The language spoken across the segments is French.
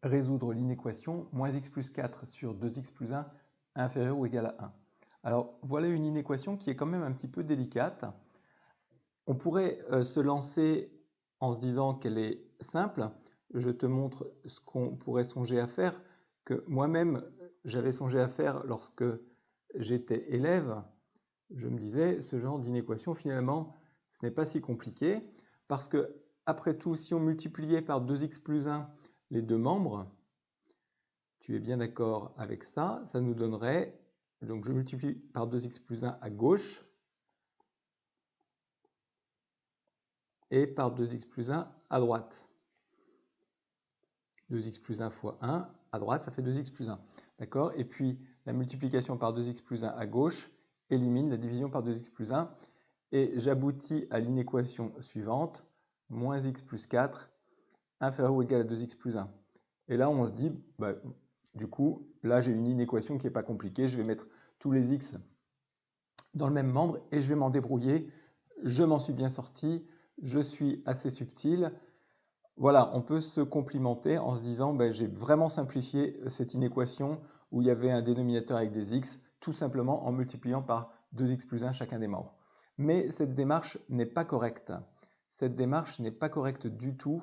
résoudre l'inéquation moins x plus 4 sur 2x plus 1 inférieur ou égal à 1. Alors voilà une inéquation qui est quand même un petit peu délicate. On pourrait se lancer en se disant qu'elle est simple. Je te montre ce qu'on pourrait songer à faire, que moi-même j'avais songé à faire lorsque j'étais élève. Je me disais, ce genre d'inéquation finalement, ce n'est pas si compliqué, parce que après tout, si on multipliait par 2x plus 1 les deux membres, tu es bien d'accord avec ça, ça nous donnerait, donc je multiplie par 2x plus 1 à gauche, et par 2x plus 1 à droite. 2x plus 1 fois 1, à droite, ça fait 2x plus 1. D'accord? Et puis, la multiplication par 2x plus 1 à gauche élimine la division par 2x plus 1. Et j'aboutis à l'inéquation suivante, moins x plus 4 inférieur ou égal à 2x plus 1. Et là, on se dit, bah, du coup, là, j'ai une inéquation qui n'est pas compliquée. Je vais mettre tous les x dans le même membre et je vais m'en débrouiller. Je m'en suis bien sorti. Je suis assez subtil. Voilà, on peut se complimenter en se disant ben, j'ai vraiment simplifié cette inéquation où il y avait un dénominateur avec des x, tout simplement en multipliant par 2x plus 1 chacun des membres. Mais cette démarche n'est pas correcte. Cette démarche n'est pas correcte du tout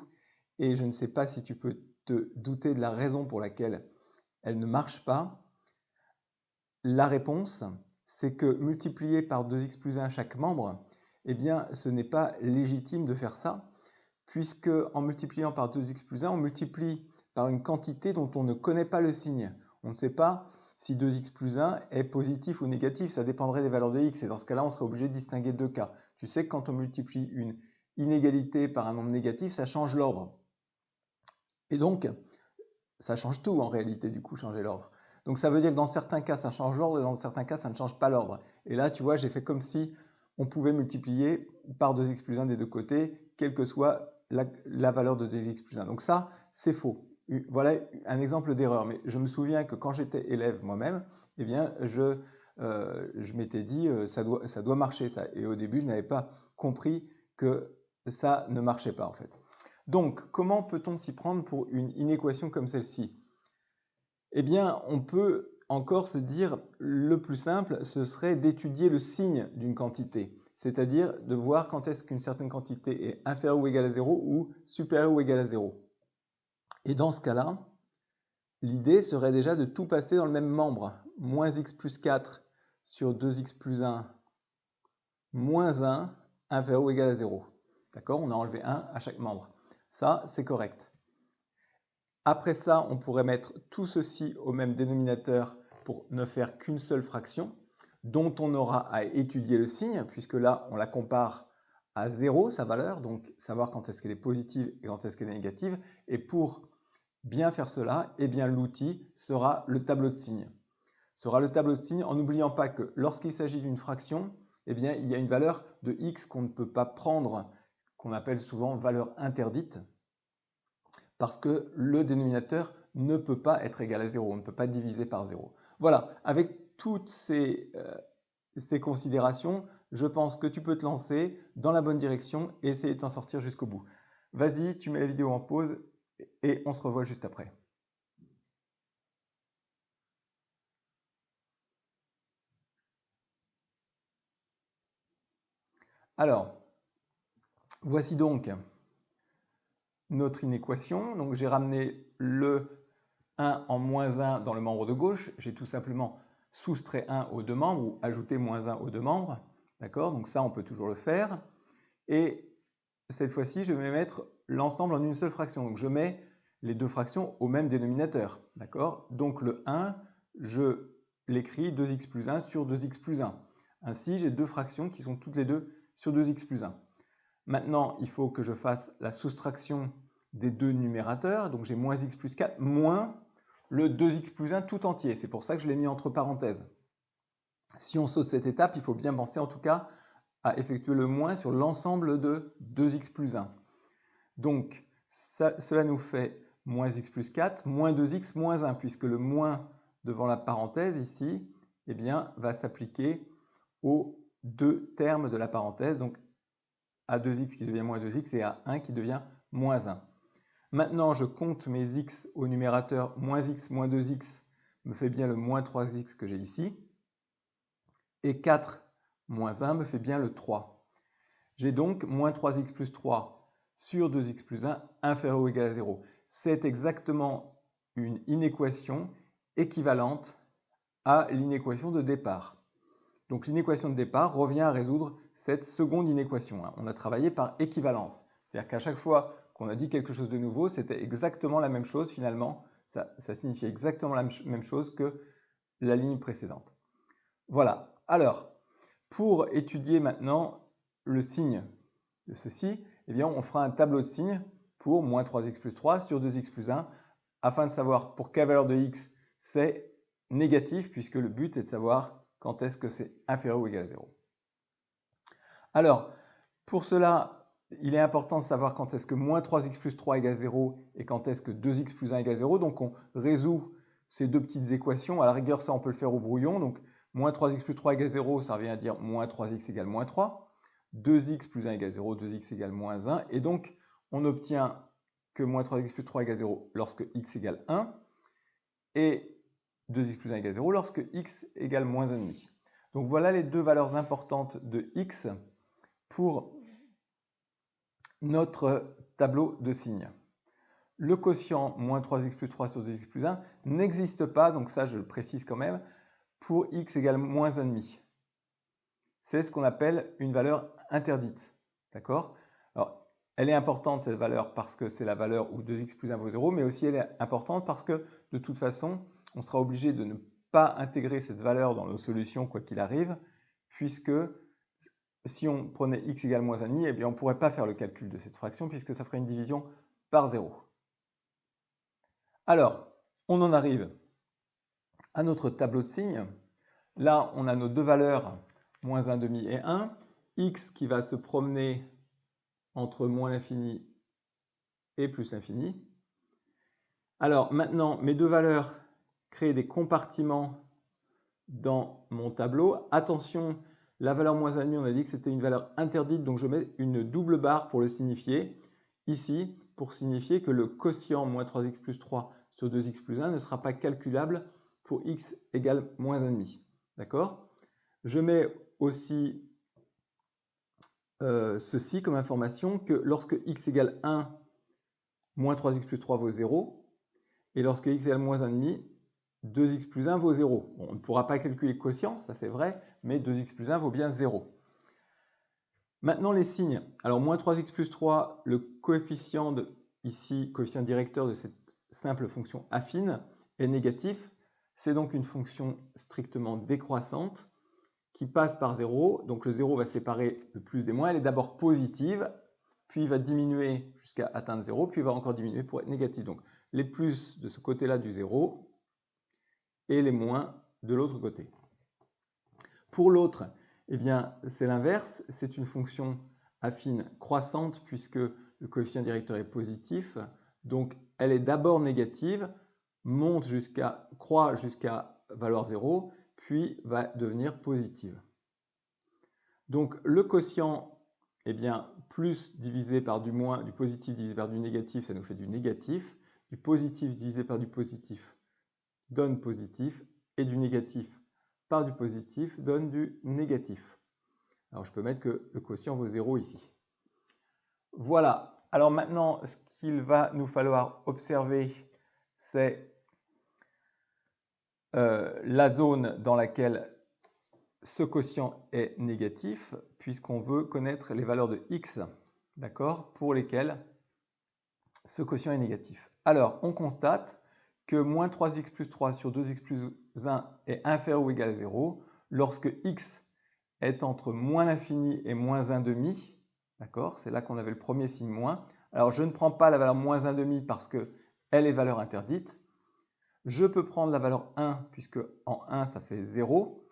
et je ne sais pas si tu peux te douter de la raison pour laquelle elle ne marche pas. La réponse, c'est que multiplier par 2x plus 1 chaque membre, eh bien, ce n'est pas légitime de faire ça, puisque en multipliant par 2x plus 1, on multiplie par une quantité dont on ne connaît pas le signe. On ne sait pas si 2x plus 1 est positif ou négatif, ça dépendrait des valeurs de x, et dans ce cas-là, on serait obligé de distinguer deux cas. Tu sais que quand on multiplie une inégalité par un nombre négatif, ça change l'ordre. Et donc, ça change tout en réalité, du coup, changer l'ordre. Donc ça veut dire que dans certains cas, ça change l'ordre et dans certains cas, ça ne change pas l'ordre. Et là, tu vois, j'ai fait comme si on pouvait multiplier par 2x plus 1 des deux côtés, quelle que soit la valeur de 2x plus 1. Donc ça, c'est faux. Voilà un exemple d'erreur. Mais je me souviens que quand j'étais élève moi-même, eh bien, je m'étais dit, ça doit marcher ça. Et au début, je n'avais pas compris que ça ne marchait pas en fait. Donc, comment peut-on s'y prendre pour une inéquation comme celle-ci? Eh bien, on peut encore se dire, le plus simple, ce serait d'étudier le signe d'une quantité, c'est-à-dire de voir quand est-ce qu'une certaine quantité est inférieure ou égale à 0 ou supérieure ou égale à 0. Et dans ce cas-là, l'idée serait déjà de tout passer dans le même membre. Moins x plus 4 sur 2x plus 1 moins 1 inférieur ou égal à 0. D'accord? On a enlevé 1 à chaque membre. Ça, c'est correct. Après ça, on pourrait mettre tout ceci au même dénominateur pour ne faire qu'une seule fraction, dont on aura à étudier le signe, puisque là, on la compare à 0, sa valeur, donc savoir quand est-ce qu'elle est positive et quand est-ce qu'elle est négative. Et pour bien faire cela, eh bien l'outil sera le tableau de signes. Sera le tableau de signes en n'oubliant pas que lorsqu'il s'agit d'une fraction, eh bien, il y a une valeur de x qu'on ne peut pas prendre, qu'on appelle souvent valeur interdite, parce que le dénominateur ne peut pas être égal à 0, on ne peut pas diviser par 0. Voilà, avec toutes ces considérations, je pense que tu peux te lancer dans la bonne direction et essayer de t'en sortir jusqu'au bout. Vas-y, tu mets la vidéo en pause et on se revoit juste après. Alors, voici donc notre inéquation. Donc j'ai ramené le 1 en moins 1 dans le membre de gauche. J'ai tout simplement soustrait 1 aux deux membres ou ajouté moins 1 aux deux membres. D'accord? Donc ça, on peut toujours le faire. Et cette fois-ci, je vais mettre l'ensemble en une seule fraction. Donc je mets les deux fractions au même dénominateur. D'accord? Donc le 1, je l'écris 2x plus 1 sur 2x plus 1. Ainsi, j'ai deux fractions qui sont toutes les deux sur 2x plus 1. Maintenant, il faut que je fasse la soustraction des deux numérateurs. Donc j'ai moins x plus 4 moins le 2x plus 1 tout entier. C'est pour ça que je l'ai mis entre parenthèses. Si on saute cette étape, il faut bien penser en tout cas à effectuer le moins sur l'ensemble de 2x plus 1. Donc cela nous fait moins x plus 4 moins 2x moins 1, puisque le moins devant la parenthèse ici, eh bien, va s'appliquer aux deux termes de la parenthèse, donc à 2x qui devient moins 2x et à 1 qui devient moins 1. Maintenant, je compte mes x au numérateur. Moins x moins 2x me fait bien le moins 3x que j'ai ici. Et 4 moins 1 me fait bien le 3. J'ai donc moins 3x plus 3 sur 2x plus 1 inférieur ou égal à 0. C'est exactement une inéquation équivalente à l'inéquation de départ. Donc l'inéquation de départ revient à résoudre cette seconde inéquation. On a travaillé par équivalence. C'est-à-dire qu'à chaque fois qu'on a dit quelque chose de nouveau, c'était exactement la même chose finalement. Ça signifiait exactement la même chose que la ligne précédente. Voilà. Alors, pour étudier maintenant le signe de ceci, eh bien, on fera un tableau de signes pour moins 3x plus 3 sur 2x plus 1 afin de savoir pour quelle valeur de x c'est négatif puisque le but est de savoir quand est-ce que c'est inférieur ou égal à 0. Alors, pour cela, il est important de savoir quand est-ce que moins 3x plus 3 égale 0 et quand est-ce que 2x plus 1 égale 0. Donc, on résout ces deux petites équations. À la rigueur, ça, on peut le faire au brouillon. Donc, moins 3x plus 3 égale 0, ça revient à dire moins 3x égale moins 3. 2x plus 1 égale 0, 2x égale moins 1. Et donc, on obtient que moins 3x plus 3 égale 0 lorsque x égale 1 et 2x plus 1 égale 0 lorsque x égale moins 1,5. Donc, voilà les deux valeurs importantes de x pour notre tableau de signes. Le quotient moins 3x plus 3 sur 2x plus 1 n'existe pas, donc ça je le précise quand même, pour x égale moins 1,5. C'est ce qu'on appelle une valeur interdite. D'accord? Alors, elle est importante cette valeur parce que c'est la valeur où 2x plus 1 vaut 0, mais aussi elle est importante parce que de toute façon, on sera obligé de ne pas intégrer cette valeur dans nos solutions quoi qu'il arrive, puisque si on prenait x égale moins 1,5, eh bien on ne pourrait pas faire le calcul de cette fraction puisque ça ferait une division par 0. Alors, on en arrive à notre tableau de signes. Là, on a nos deux valeurs, moins 1,5 et 1. X qui va se promener entre moins l'infini et plus l'infini. Alors maintenant, mes deux valeurs créent des compartiments dans mon tableau. Attention, la valeur moins 1,5, on a dit que c'était une valeur interdite, donc je mets une double barre pour le signifier. Ici, pour signifier que le quotient moins 3x plus 3 sur 2x plus 1 ne sera pas calculable pour x égale moins 1,5. D'accord? Je mets aussi ceci comme information que lorsque x égale 1, moins 3x plus 3 vaut 0. Et lorsque x égale moins 1,5, 2x plus 1 vaut 0. Bon, on ne pourra pas calculer le quotient, ça c'est vrai, mais 2x plus 1 vaut bien 0. Maintenant les signes. Alors moins 3x plus 3, le coefficient ici, coefficient directeur de cette simple fonction affine est négatif. C'est donc une fonction strictement décroissante qui passe par 0. Donc le 0 va séparer le plus des moins. Elle est d'abord positive, puis il va diminuer jusqu'à atteindre 0, puis il va encore diminuer pour être négatif. Donc les plus de ce côté-là du 0 et les moins de l'autre côté. Pour l'autre, eh bien, c'est l'inverse. C'est une fonction affine croissante puisque le coefficient directeur est positif. Donc, elle est d'abord négative, croît jusqu'à valeur 0, puis va devenir positive. Donc, le quotient, eh bien, plus divisé par du moins, du positif divisé par du négatif, ça nous fait du négatif. Du positif divisé par du positif donne positif, et du négatif par du positif donne du négatif. Alors je peux mettre que le quotient vaut 0 ici. Voilà. Alors maintenant, ce qu'il va nous falloir observer, c'est la zone dans laquelle ce quotient est négatif, puisqu'on veut connaître les valeurs de x, d'accord, pour lesquelles ce quotient est négatif. Alors, on constate que moins 3x plus 3 sur 2x plus 1 est inférieur ou égal à 0 lorsque x est entre moins l'infini et moins 1,5. D'accord? C'est là qu'on avait le premier signe moins. Alors, je ne prends pas la valeur moins 1,5 parce qu'elle est valeur interdite. Je peux prendre la valeur 1 puisque en 1, ça fait 0.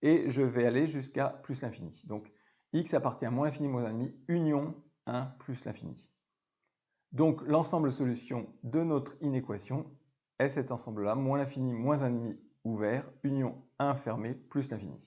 Et je vais aller jusqu'à plus l'infini. Donc, x appartient à moins l'infini, moins 1,5, union 1 plus l'infini. Donc, l'ensemble solution de notre inéquation est cet ensemble-là, moins l'infini, moins 1,5 ouvert, union 1 fermé, plus l'infini.